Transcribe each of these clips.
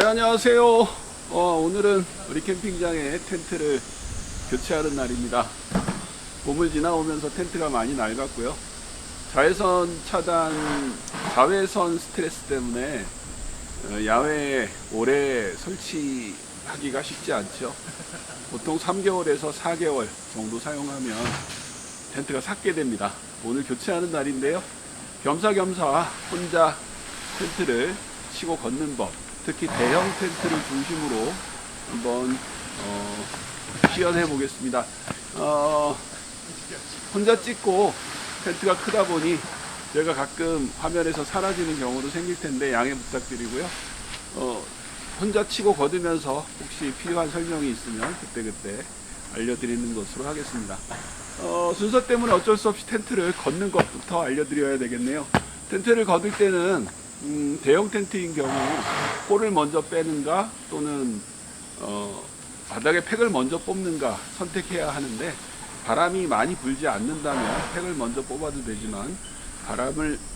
네, 안녕하세요. 오늘은 우리 캠핑장에 텐트를 교체하는 날입니다. 봄을 지나오면서 텐트가 많이 낡았고요. 자외선 차단, 자외선 스트레스 때문에 야외에 오래 설치하기가 쉽지 않죠. 보통 3개월에서 4개월 정도 사용하면 텐트가 삭게 됩니다. 오늘 교체하는 날인데요. 겸사겸사 혼자 텐트를 치고 걷는 법, 특히 대형 텐트를 중심으로 한번 시연해 보겠습니다. 혼자 찍고 텐트가 크다 보니 제가 가끔 화면에서 사라지는 경우도 생길 텐데 양해 부탁드리고요. 혼자 치고 걷으면서 혹시 필요한 설명이 있으면 그때그때 알려드리는 것으로 하겠습니다. 순서 때문에 어쩔 수 없이 텐트를 걷는 것부터 알려드려야 되겠네요. 텐트를 걷을 때는 대형 텐트인 경우 폴을 먼저 빼는가 또는 바닥에 팩을 먼저 뽑는가 선택해야 하는데, 바람이 많이 불지 않는다면 팩을 먼저 뽑아도 되지만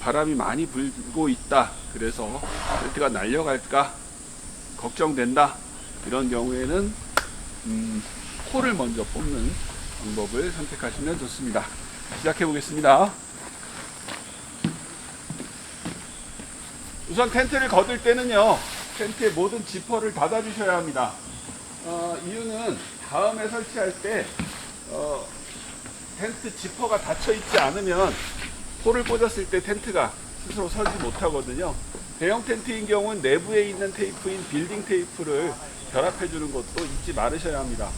바람이 많이 불고 있다, 그래서 텐트가 날려갈까 걱정된다, 이런 경우에는 폴을 먼저 뽑는 방법을 선택하시면 좋습니다. 시작해 보겠습니다. 우선 텐트를 걷을 때는요, 텐트의 모든 지퍼를 닫아 주셔야 합니다. 이유는 다음에 설치할 때 텐트 지퍼가 닫혀 있지 않으면 폴을 꽂았을 때 텐트가 스스로 서지 못하거든요. 대형 텐트인 경우는 내부에 있는 테이프인 빌딩 테이프를 결합해 주는 것도 잊지 말으셔야 합니다.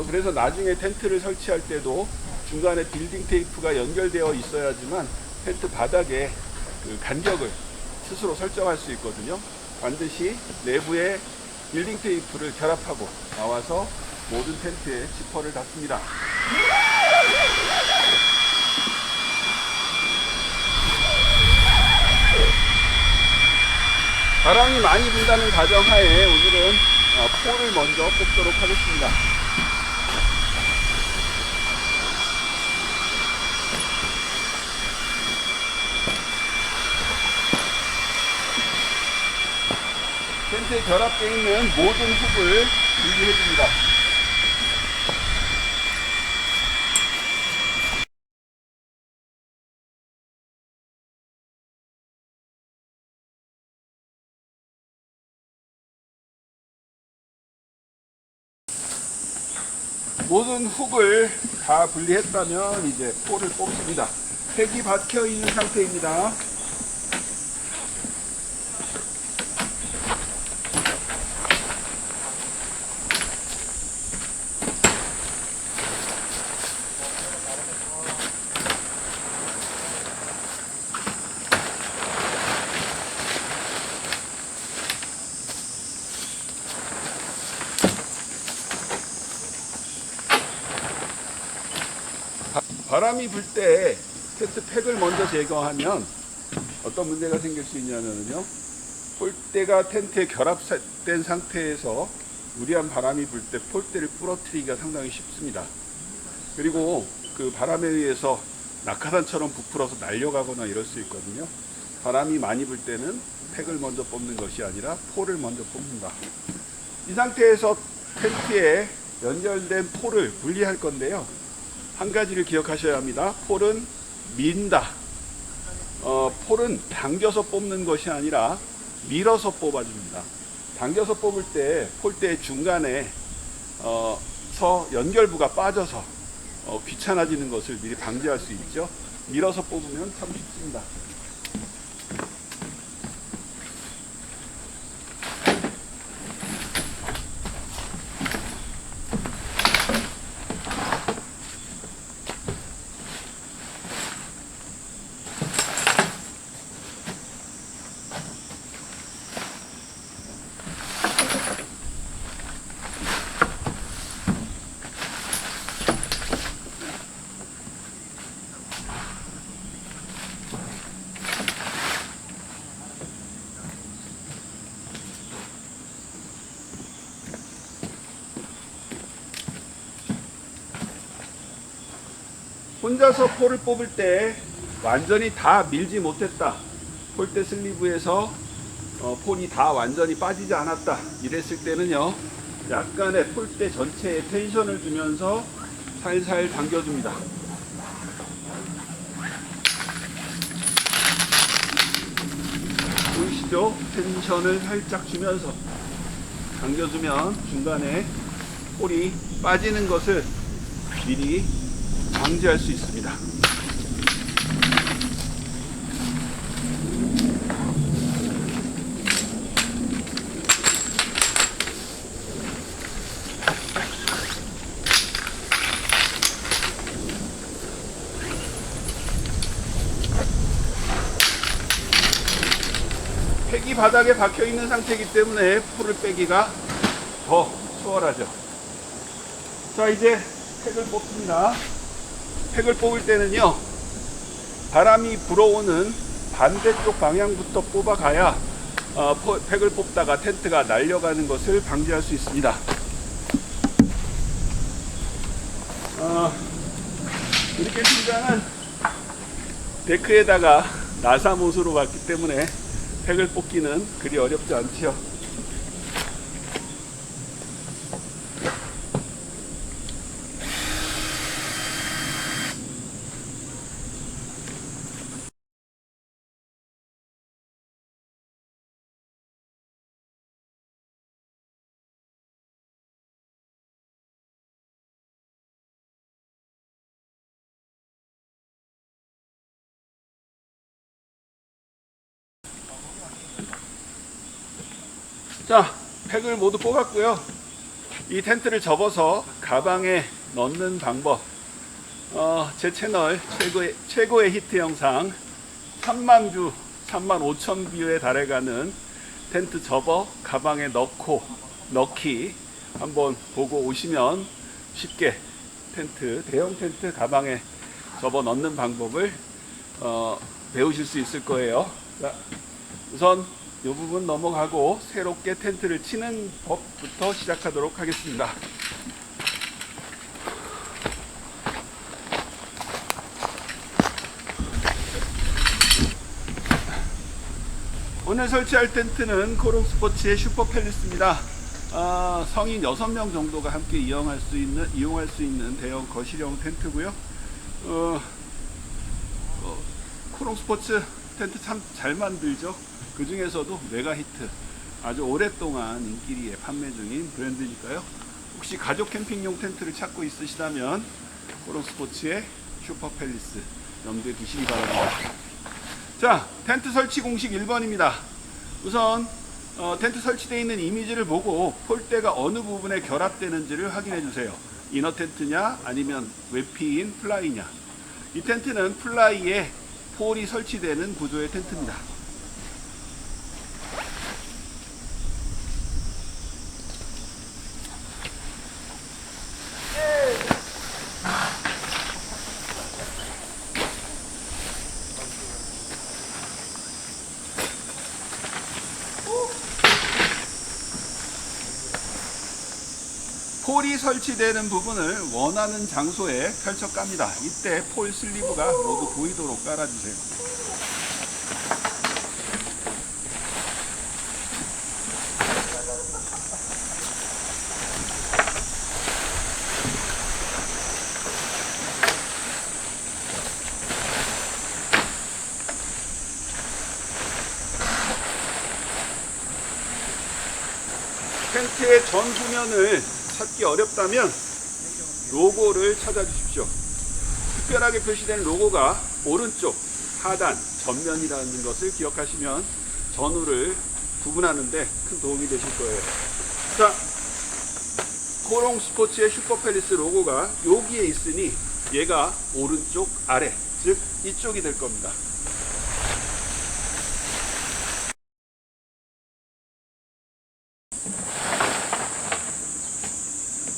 그래서 나중에 텐트를 설치할 때도 중간에 빌딩 테이프가 연결되어 있어야지만 텐트 바닥에 그 간격을 스스로 설정할 수 있거든요. 반드시 내부에 빌딩 테이프를 결합하고 나와서 모든 텐트에 지퍼를 닫습니다. 바람이 많이 분다는 가정하에 오늘은 폴을 먼저 뽑도록 하겠습니다. 텐트에 결합되어 있는 모든 훅을 분리해 줍니다. 모든 훅을 다 분리했다면 이제 폴을 뽑습니다. 팩이 박혀 있는 상태입니다. 바람이 불 때 텐트 팩을 먼저 제거하면 어떤 문제가 생길 수 있냐면요, 폴대가 텐트에 결합된 상태에서 무리한 바람이 불 때 폴대를 부러뜨리기가 상당히 쉽습니다. 그리고 그 바람에 의해서 낙하산처럼 부풀어서 날려가거나 이럴 수 있거든요. 바람이 많이 불 때는 팩을 먼저 뽑는 것이 아니라 폴을 먼저 뽑는다. 이 상태에서 텐트에 연결된 폴을 분리할 건데요, 한 가지를 기억하셔야 합니다. 폴은 민다. 폴은 당겨서 뽑는 것이 아니라 밀어서 뽑아줍니다. 당겨서 뽑을 때 폴대 중간에 연결부가 빠져서 귀찮아지는 것을 미리 방지할 수 있죠. 밀어서 뽑으면 참 쉽습니다. 혼자서 폴을 뽑을 때 완전히 다 밀지 못했다, 폴대 슬리브에서 폴이 다 완전히 빠지지 않았다 이랬을 때는요, 약간의 폴대 전체에 텐션을 주면서 살살 당겨줍니다. 보이시죠? 텐션을 살짝 주면서 당겨주면 중간에 폴이 빠지는 것을 미리 방지할 수 있습니다. 팩이 바닥에 박혀 있는 상태이기 때문에 폴을 빼기가 더 수월하죠. 자, 이제 팩을 뽑습니다. 팩을 뽑을 때는요, 바람이 불어오는 반대쪽 방향부터 뽑아가야 팩을 뽑다가 텐트가 날려가는 것을 방지할 수 있습니다. 이렇게 팀장은 데크에다가 나사못으로 갔기 때문에 팩을 뽑기는 그리 어렵지 않지요. 자, 팩을 모두 뽑았고요. 이 텐트를 접어서 가방에 넣는 방법, 제 채널 최고의 히트 영상 3만 뷰, 3만 5천 뷰에 달해가는 텐트 접어 가방에 넣기 한번 보고 오시면 쉽게 대형 텐트 가방에 접어 넣는 방법을 배우실 수 있을 거예요. 자, 우선 이 부분 넘어가고 새롭게 텐트를 치는 법부터 시작하도록 하겠습니다. 오늘 설치할 텐트는 코롱스포츠의 슈퍼팰리스입니다. 성인 6명 정도가 함께 이용할 수 있는 대형 거실형 텐트고요. 코롱스포츠 텐트 참 잘 만들죠. 그 중에서도 메가히트, 아주 오랫동안 인기리에 판매 중인 브랜드니까요. 혹시 가족 캠핑용 텐트를 찾고 있으시다면 코롱스포츠의 슈퍼팰리스 염두에 두시기 바랍니다. 자, 텐트 설치 공식 1번입니다. 우선 텐트 설치되어 있는 이미지를 보고 폴대가 어느 부분에 결합되는지를 확인해 주세요. 이너 텐트냐 아니면 외피인 플라이냐. 이 텐트는 플라이에 폴이 설치되는 구조의 텐트입니다. 폴이 설치되는 부분을 원하는 장소에 펼쳐 깝니다. 이때 폴 슬리브가 모두 보이도록 깔아주세요. 텐트의 전후면을 찾기 어렵다면 로고를 찾아주십시오. 특별하게 표시된 로고가 오른쪽 하단 전면이라는 것을 기억하시면 전후를 구분하는데 큰 도움이 되실 거예요. 자, 코롱스포츠의 슈퍼팰리스 로고가 여기에 있으니 얘가 오른쪽 아래, 즉 이쪽이 될 겁니다.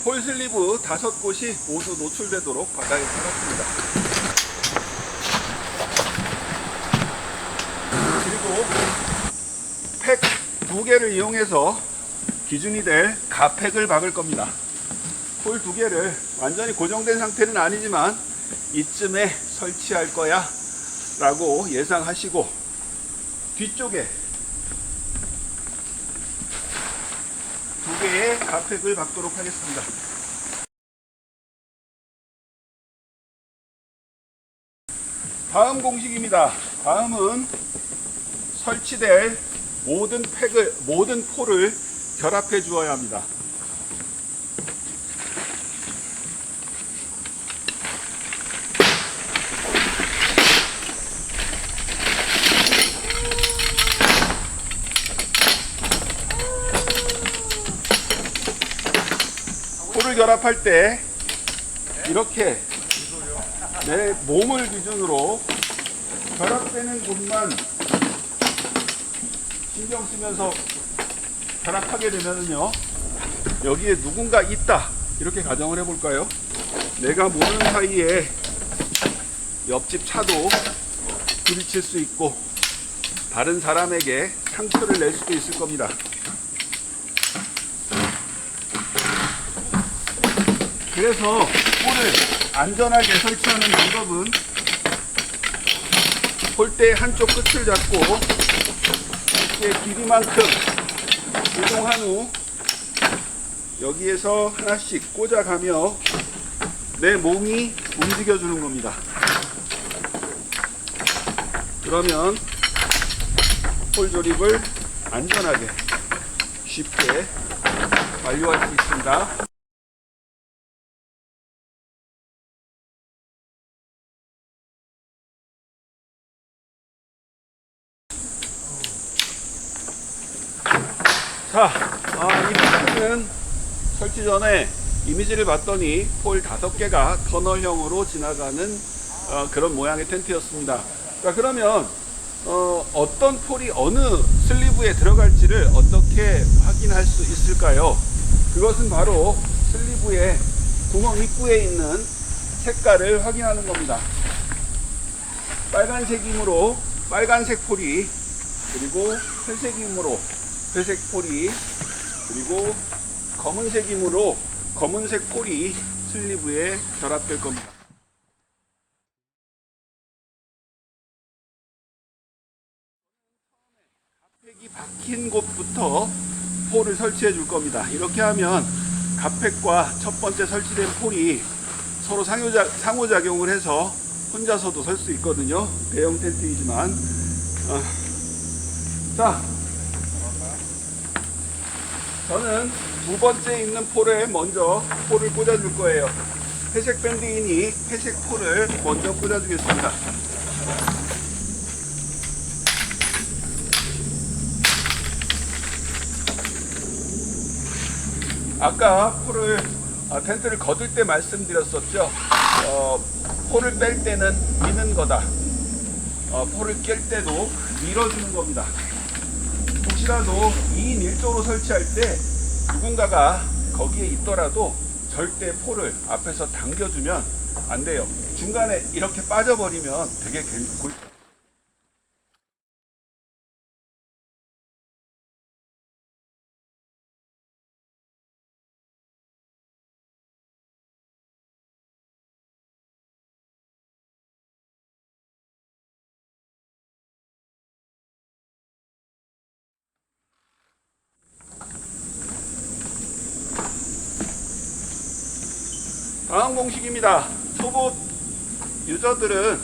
폴 슬리브 5곳이 모두 노출되도록 바닥에 깔았습니다. 그리고 팩 2개를 이용해서 기준이 될 가팩을 박을 겁니다. 폴 2개를 완전히 고정된 상태는 아니지만 이쯤에 설치할 거야 라고 예상하시고 뒤쪽에 개의 가팩을 박도록 하겠습니다. 다음 공식입니다. 다음은 설치될 모든 폴을 결합해 주어야 합니다. 폴을 결합할 때 이렇게 내 몸을 기준으로 결합되는 곳만 신경 쓰면서 결합하게 되면요, 여기에 누군가 있다 이렇게 가정을 해볼까요? 내가 모르는 사이에 옆집 차도 부딪힐 수 있고 다른 사람에게 상처를 낼 수도 있을 겁니다. 그래서 폴을 안전하게 설치하는 방법은 폴대 한쪽 끝을 잡고 이렇게 길이만큼 이동한 후 여기에서 하나씩 꽂아가며 내 몸이 움직여주는 겁니다. 그러면 폴 조립을 안전하게 쉽게 완료할 수 있습니다. 자, 이 부분은 설치 전에 이미지를 봤더니 폴 5개가 터널형으로 지나가는 그런 모양의 텐트였습니다. 자, 그러면 어떤 폴이 어느 슬리브에 들어갈지를 어떻게 확인할 수 있을까요? 그것은 바로 슬리브의 구멍 입구에 있는 색깔을 확인하는 겁니다. 빨간색이므로 빨간색 폴이, 그리고 회색이므로 회색 폴이, 그리고 검은색이므로 검은색 폴이 슬리브에 결합될 겁니다. 가팩이 박힌 곳부터 폴을 설치해 줄 겁니다. 이렇게 하면 가팩과 첫 번째 설치된 폴이 서로 상호작용을 해서 혼자서도 설 수 있거든요. 대형 텐트이지만. 자, 저는 두 번째 있는 폴에 먼저 폴을 꽂아줄 거예요. 회색 밴드이니 회색 폴을 먼저 꽂아주겠습니다. 아까 텐트를 거둘 때 말씀드렸었죠. 폴을 뺄 때는 미는 거다. 폴을 깰 때도 밀어주는 겁니다. 혹시라도 2인 1조로 설치할 때 누군가가 거기에 있더라도 절대 폴을 앞에서 당겨주면 안 돼요. 중간에 이렇게 빠져버리면 되게 다음 공식입니다. 초보 유저들은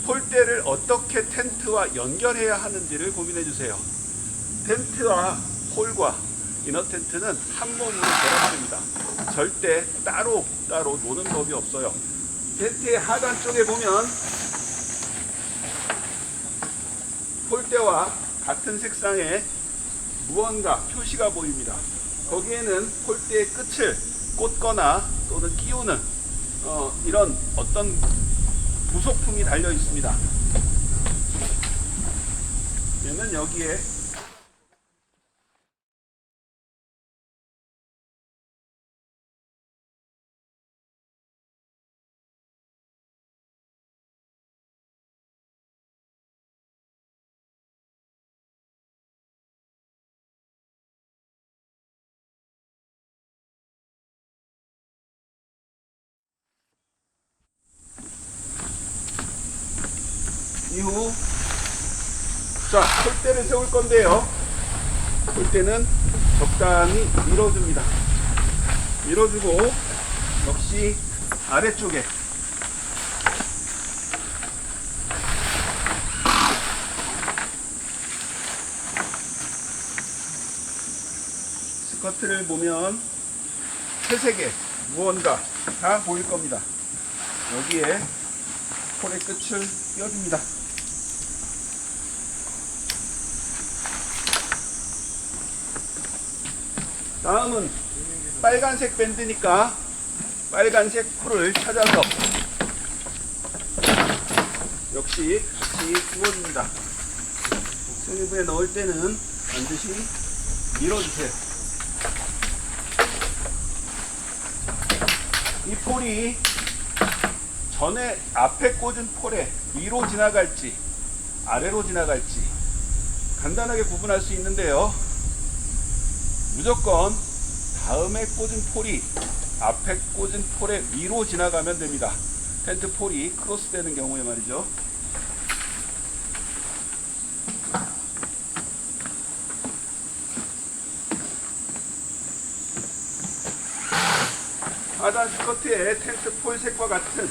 폴대를 어떻게 텐트와 연결해야 하는지를 고민해 주세요. 텐트와 폴과 이너 텐트는 한 몸으로 결합됩니다. 절대 따로 노는 법이 없어요. 텐트의 하단 쪽에 보면 폴대와 같은 색상의 무언가 표시가 보입니다. 거기에는 폴대의 끝을 꽂거나 또는 끼우는 이런 어떤 부속품이 달려 있습니다. 얘는 여기에 이후 자, 폴대를 세울 건데요. 폴대는 적당히 밀어줍니다. 밀어주고 역시 아래쪽에 스커트를 보면 회색의 무언가 다 보일 겁니다. 여기에 폴의 끝을 끼워줍니다. 다음은 빨간색 밴드니까 빨간색 폴을 찾아서 역시 같이 끼워줍니다. 슬립에 넣을 때는 반드시 밀어주세요. 이 폴이 전에 앞에 꽂은 폴에 위로 지나갈지 아래로 지나갈지 간단하게 구분할 수 있는데요. 무조건 다음에 꽂은 폴이 앞에 꽂은 폴의 위로 지나가면 됩니다. 텐트 폴이 크로스 되는 경우에 말이죠. 하단 스커트에 텐트 폴 색과 같은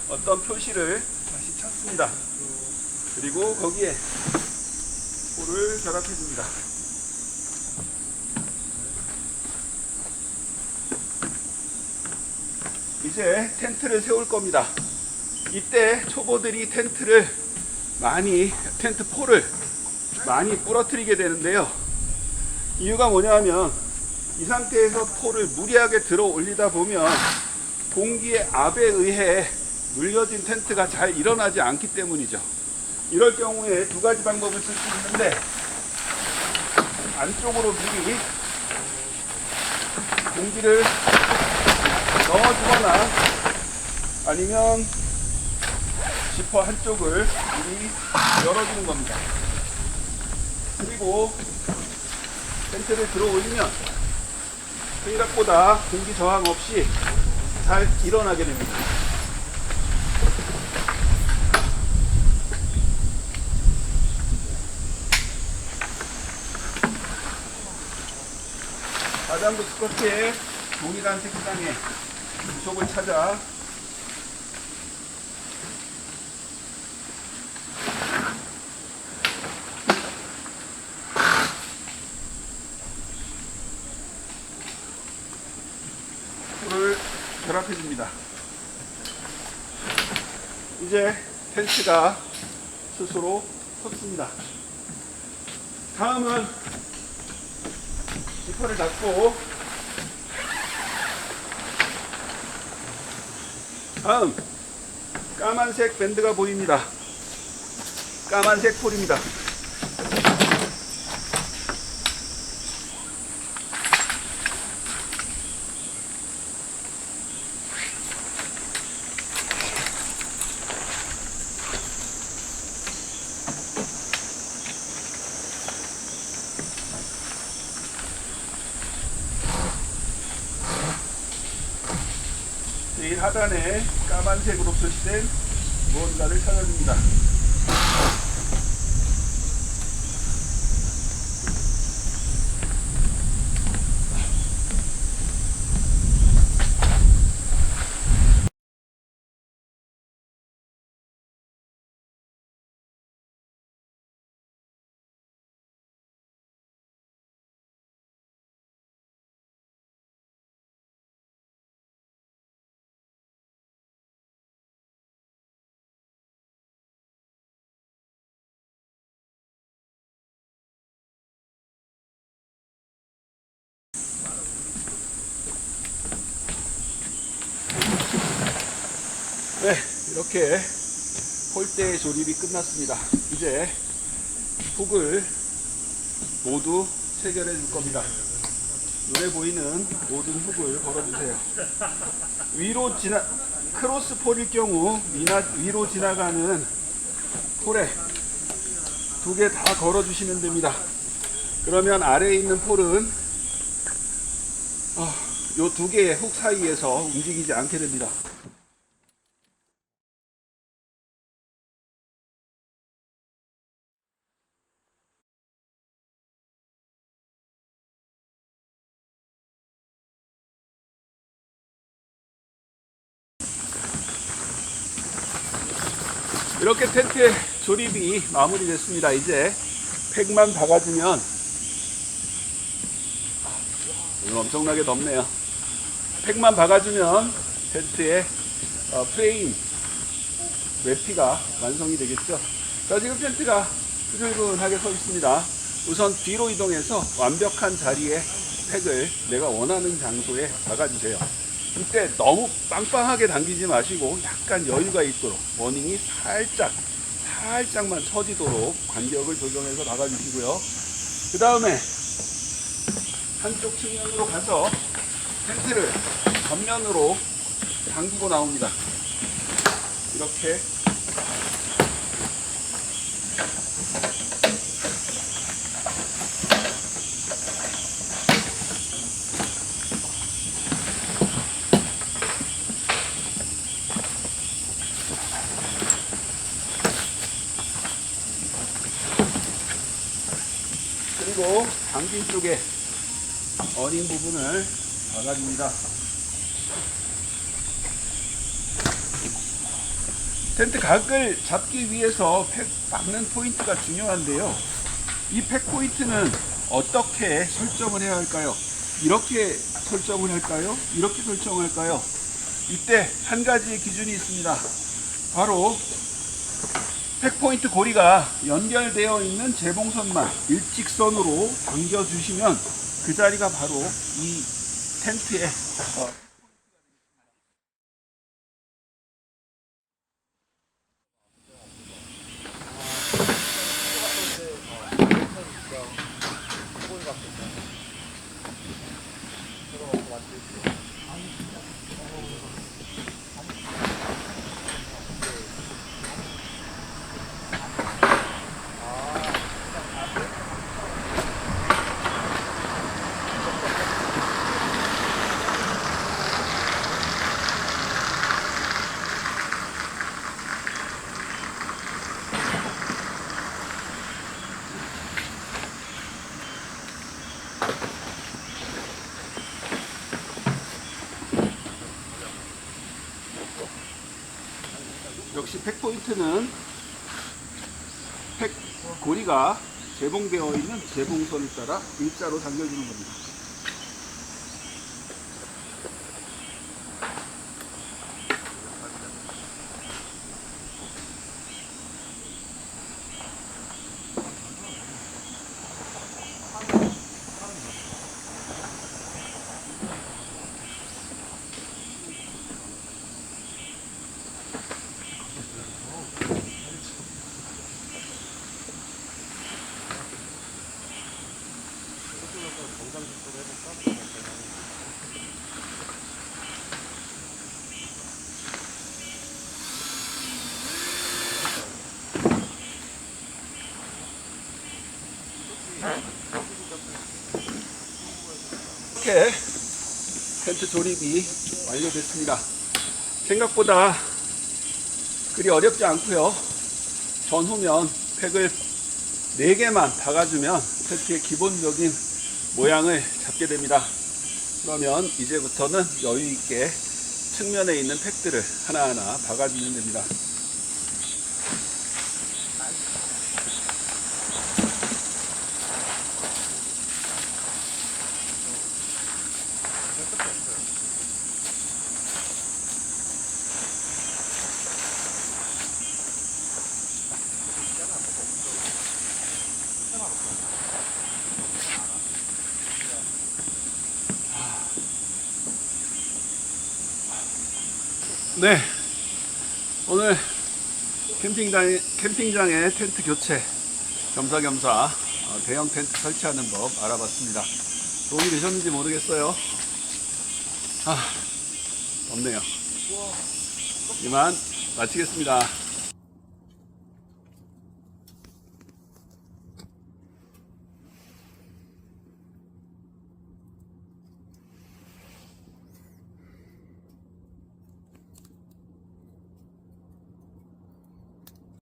어떤 표시를 다시 찾습니다. 그리고 거기에 폴을 결합해 줍니다. 이제 텐트를 세울 겁니다. 이때 초보들이 텐트 폴을 많이 부러뜨리게 되는데요. 이유가 뭐냐면 이 상태에서 폴을 무리하게 들어 올리다 보면 공기의 압에 의해 물려진 텐트가 잘 일어나지 않기 때문이죠. 이럴 경우에 두 가지 방법을 쓸 수 있는데, 안쪽으로 미리 공기를 넣어주거나 아니면 지퍼 한쪽을 미리 열어주는 겁니다. 그리고 텐트를 들어 올리면 생각보다 공기 저항 없이 잘 일어나게 됩니다. 가장부 스커트에 동일한 색상의 부속을 찾아 폴을 결합해 줍니다. 이제 텐트가 스스로 섰습니다. 다음은 지퍼를 닫고 다음 까만색 밴드가 보입니다. 까만색 폴입니다. 제일 하단에 까만색으로 표시된 무언가를 찾아줍니다. 네, 이렇게 폴대의 조립이 끝났습니다. 이제 훅을 모두 체결해 줄 겁니다. 눈에 보이는 모든 훅을 걸어주세요. 크로스 폴일 경우 위로 지나가는 폴에 두 개 다 걸어주시면 됩니다. 그러면 아래에 있는 폴은 이 두 개의 훅 사이에서 움직이지 않게 됩니다. 이렇게 텐트의 조립이 마무리됐습니다. 이제 팩만 박아주면, 오늘 엄청나게 덥네요. 팩만 박아주면 텐트의 프레임 외피가 완성이 되겠죠. 자, 지금 텐트가 후줄근하게 서 있습니다. 우선 뒤로 이동해서 완벽한 자리에 팩을 내가 원하는 장소에 박아주세요. 이때 너무 빵빵하게 당기지 마시고 약간 여유가 있도록 워닝이 살짝만 처지도록 간격을 조정해서 박아주시고요. 그 다음에 한쪽 측면으로 가서 텐트를 전면으로 당기고 나옵니다. 이렇게 그리고 당긴 쪽에 어닝 부분을 박아줍니다. 텐트 각을 잡기 위해서 팩 박는 포인트가 중요한데요. 이 팩 포인트는 어떻게 설정을 해야 할까요? 이렇게 설정을 할까요? 이렇게 설정할까요? 이때 한 가지 기준이 있습니다. 바로 팩 포인트 고리가 연결되어 있는 재봉선만 일직선으로 당겨주시면 그 자리가 바로 이 텐트의 역시 팩 포인트는 팩 고리가 재봉되어 있는 재봉선을 따라 일자로 당겨주는 겁니다. 이렇게 텐트 조립이 완료됐습니다. 생각보다 그리 어렵지 않고요. 전후면 팩을 4개만 박아주면 텐트의 기본적인 모양을 잡게 됩니다. 그러면 이제부터는 여유있게 측면에 있는 팩들을 하나하나 박아주면 됩니다. 네, 오늘 캠핑장의 텐트 교체 겸사겸사 대형 텐트 설치하는 법 알아봤습니다. 도움이 되셨는지 모르겠어요. 덥네요. 이만 마치겠습니다.